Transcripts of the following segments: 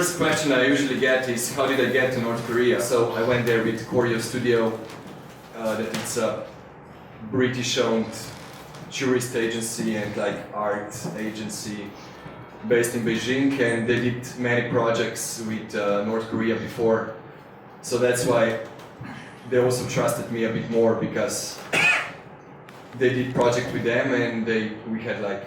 first question I usually get is, how did I get to North Korea? So I went there with Koryo Studio, that it's a British-owned tourist agency and like art agency based in Beijing, and they did many projects with North Korea before. So that's why they also trusted me a bit more, because they did project with them, and we had like,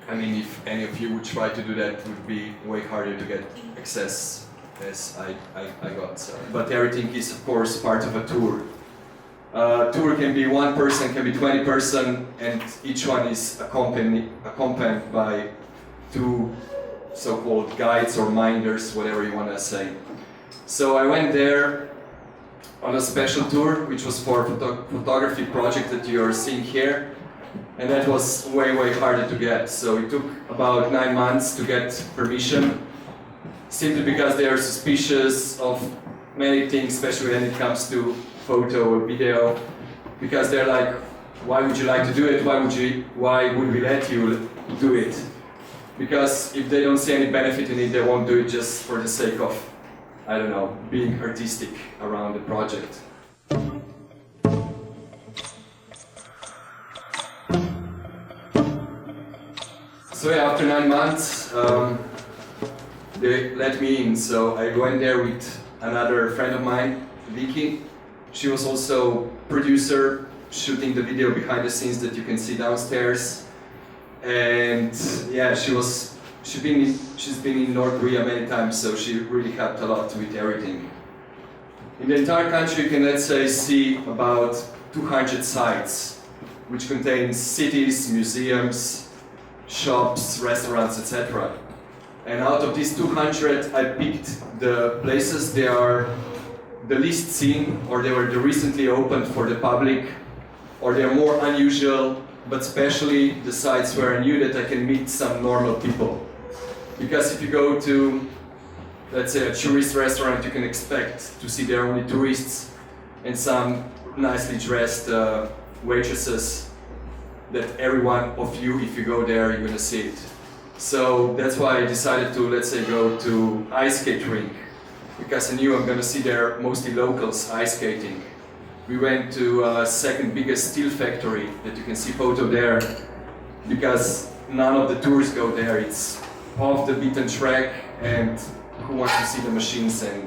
I mean, if any of you would try to do that, it would be way harder to get access as I got. So. But everything is, of course, part of a tour. Tour can be one person, can be 20 person, and each one is accompanied by two so-called guides or minders, whatever you want to say. So I went there on a special tour, which was for a photography project that you are seeing here, and that was way harder to get. So it took about 9 months to get permission, simply because they are suspicious of many things, especially when it comes to photo or video, because they're like, why would you like to do it? Why would we let you do it? Because if they don't see any benefit in it, they won't do it just for the sake of, I don't know, being artistic around the project. So yeah, after 9 months, they let me in. So I went there with another friend of mine, Vicky. She was also producer, shooting the video behind the scenes that you can see downstairs. And yeah, she's been in North Korea many times, so she really helped a lot with everything. In the entire country, you can, let's say, see about 200 sites, which contains cities, museums, shops, restaurants, etc. And out of these 200, I picked the places they are the least seen, or they were the recently opened for the public, or they are more unusual, but especially the sites where I knew that I can meet some normal people. Because if you go to, let's say, a tourist restaurant, you can expect to see there only tourists and some nicely dressed waitresses that every one of you, if you go there, you're gonna see it. So that's why I decided to, let's say, go to ice skate rink, because I knew I'm gonna see there mostly locals ice skating. We went to second biggest steel factory that you can see photo there, because none of the tours go there. It's off the beaten track, and who wants to see the machines and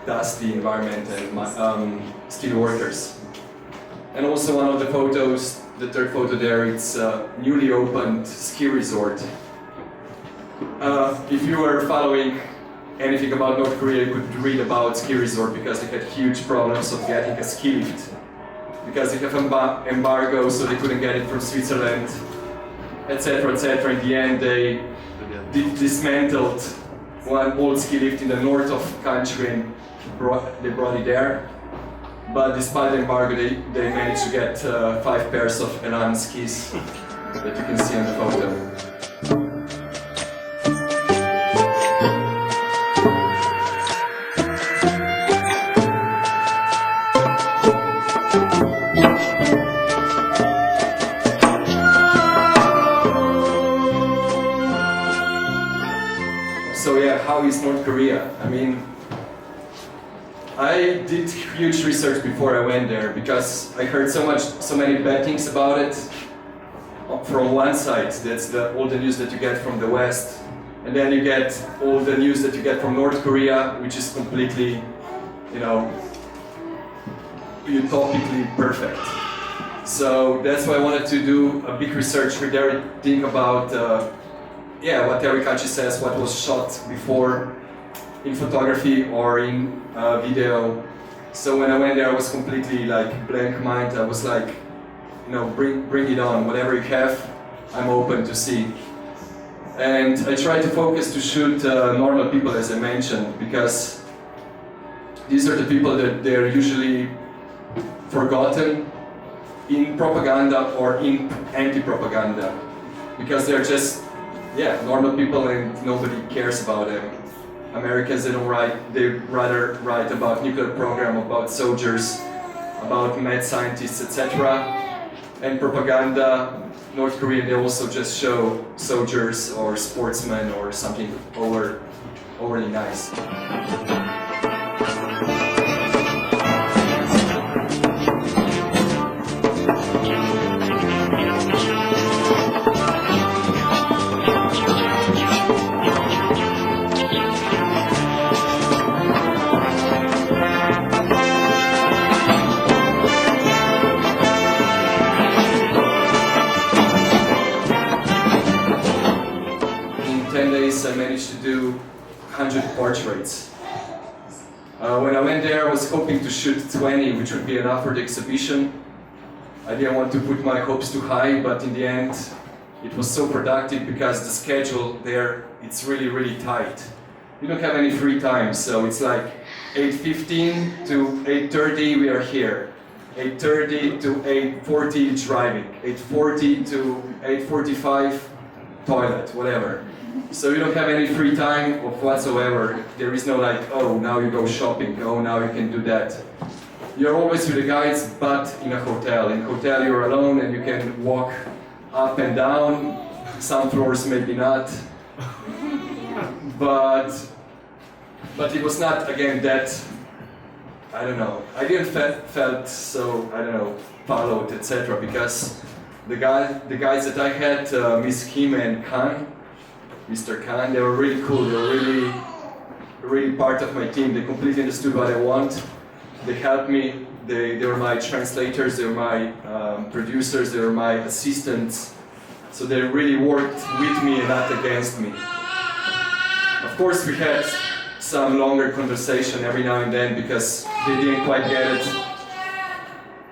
dusty environment and steel workers. And also one of the photos, the third photo there, it's a newly opened ski resort. If you were following anything about North Korea, you could read about ski resort, because they had huge problems of getting a ski lift. Because they have embargo, so they couldn't get it from Switzerland, etc., etc. In the end, they dismantled one old ski lift in the north of the country and they brought it there. But despite the embargo, they managed to get 5 pairs of Elan skis that you can see on the photo. So yeah, how is North Korea? I mean, I did huge research before I went there, because I heard so many bad things about it. From one side, that's all the news that you get from the West, and then you get all the news that you get from North Korea, which is completely, you know, utopically perfect. So that's why I wanted to do a big research with everything about, what every country says, what was shot before in photography or in video. So when I went there, I was completely like blank mind. I was like, you know, bring it on. Whatever you have, I'm open to see. And I tried to focus to shoot normal people, as I mentioned, because these are the people that they're usually forgotten in propaganda or in anti-propaganda, because they're just normal people and nobody cares about them. Americans, they rather write about nuclear program, about soldiers, about mad scientists, etc. and propaganda. North Korea, they also just show soldiers or sportsmen or something overly nice. I managed to do 100 portraits. When I went there, I was hoping to shoot 20, which would be enough for the exhibition. I didn't want to put my hopes too high, but in the end, it was so productive because the schedule there, it's really tight. You don't have any free time, so it's like 8:15 to 8:30 we are here. 8:30 to 8:40 driving. 8:40 to 8:45 toilet, whatever. So you don't have any free time whatsoever. There is no like, oh, now you go shopping, oh, now you can do that. You're always with the guides, but in a hotel. In a hotel you're alone and you can walk up and down. Some floors maybe not. But it was not, again, that, I don't know. I didn't felt so, I don't know, followed, etc. Because the guys that I had, Miss Kim and Khan, Mr. Khan, they were really cool. They were really part of my team. They completely understood what I want. They helped me. They were my translators. They were my producers. They were my assistants. So they really worked with me and not against me. Of course, we had some longer conversation every now and then because they didn't quite get it.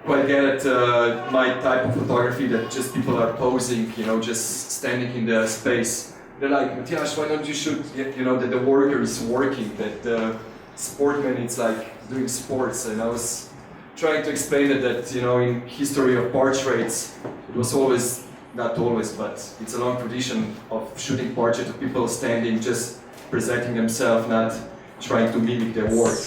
My type of photography that just people are posing, you know, just standing in the space. They're like, Matjaž, why don't you shoot, you know, that the worker is working, that the sportman is like doing sports. And I was trying to explain that, you know, in history of portraits, it was always, not always, but it's a long tradition of shooting portraits of people standing, just presenting themselves, not trying to mimic their work.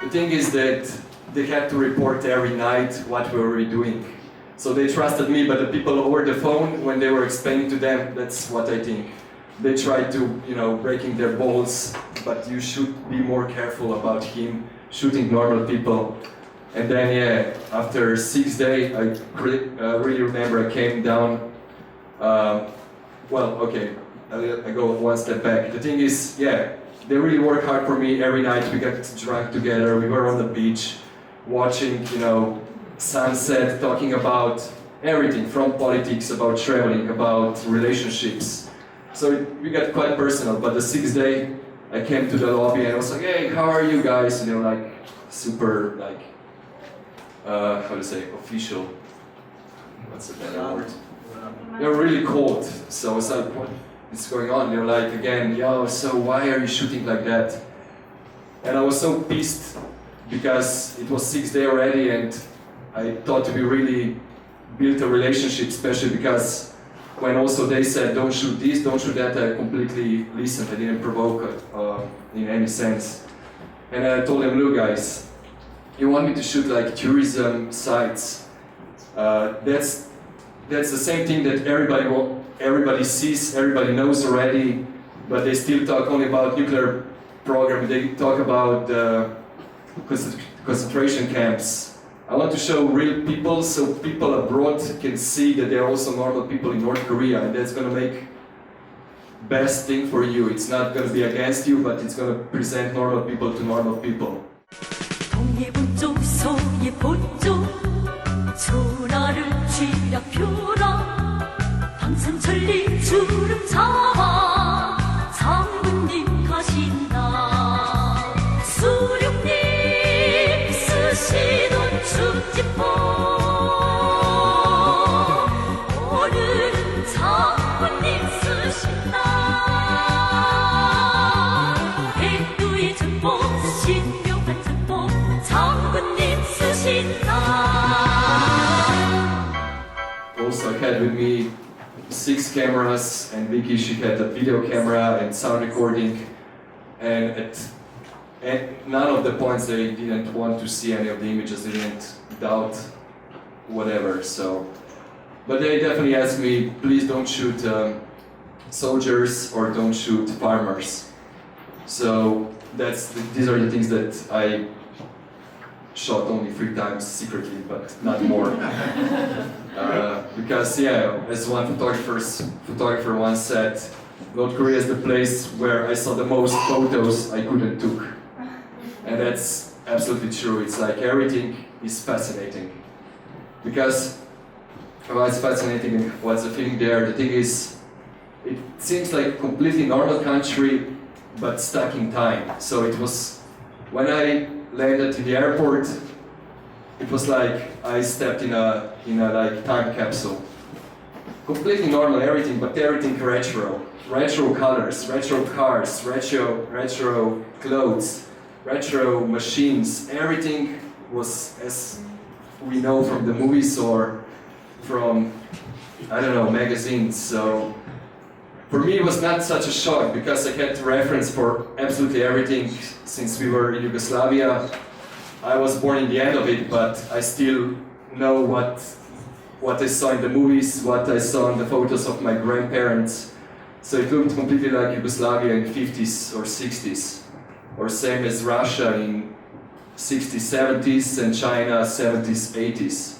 The thing is that they had to report every night what we were doing. So they trusted me, but the people over the phone, when they were explaining to them, that's what I think. They tried to, you know, breaking their balls, but you should be more careful about him shooting normal people. And then, yeah, after 6 days, I really remember I came down. Well, okay, I go one step back. The thing is, yeah, they really work hard for me every night. We got drunk together. We were on the beach, watching, you know, sunset, talking about everything from politics, about traveling, about relationships. So we got quite personal. But the 6th day, I came to the lobby and I was like, "Hey, how are you guys?" And they were like, super, like, how to say, official. What's the better word? They were really cold. So I was like, what is going on? They were like, again, yo, so why are you shooting like that? And I was so pissed because it was 6th day already and I thought we really built a relationship, especially because when also they said, don't shoot this, don't shoot that, I completely listened. I didn't provoke it in any sense. And I told them, look guys, you want me to shoot like tourism sites. That's the same thing that everybody sees, everybody knows already, but they still talk only about nuclear program. They talk about concentration camps. I want to show real people so people abroad can see that they're also normal people in North Korea, and that's going to make best thing for you. It's not going to be against you, but it's going to present normal people to normal people. me 6 cameras, and Vicky, she had a video camera and sound recording, and at none of the points they didn't want to see any of the images, they didn't doubt whatever. So, but they definitely asked me, please don't shoot soldiers or don't shoot farmers. So these are the things that I shot only 3 times secretly, but not more. Because yeah, as one photographer once said, North Korea is the place where I saw the most photos I couldn't took. And that's absolutely true. It's like everything is fascinating. Because it's fascinating and what's the feeling there, the thing is, it seems like a completely normal country, but stuck in time. So it was, when I landed in the airport, it was like I stepped in a like time capsule. Completely normal everything, but everything retro. Retro colors, retro cars, retro clothes, retro machines. Everything was as we know from the movies or from, I don't know, magazines. So for me it was not such a shock because I had reference for absolutely everything since we were in Yugoslavia. I was born in the end of it, but I still know what I saw in the movies, what I saw in the photos of my grandparents. So it looked completely like Yugoslavia in 50s or 60s, or same as Russia in 60s, 70s, and China 70s, 80s.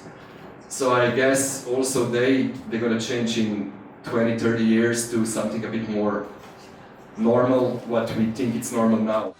So I guess also they're gonna change in 20, 30 years to something a bit more normal, what we think it's normal now.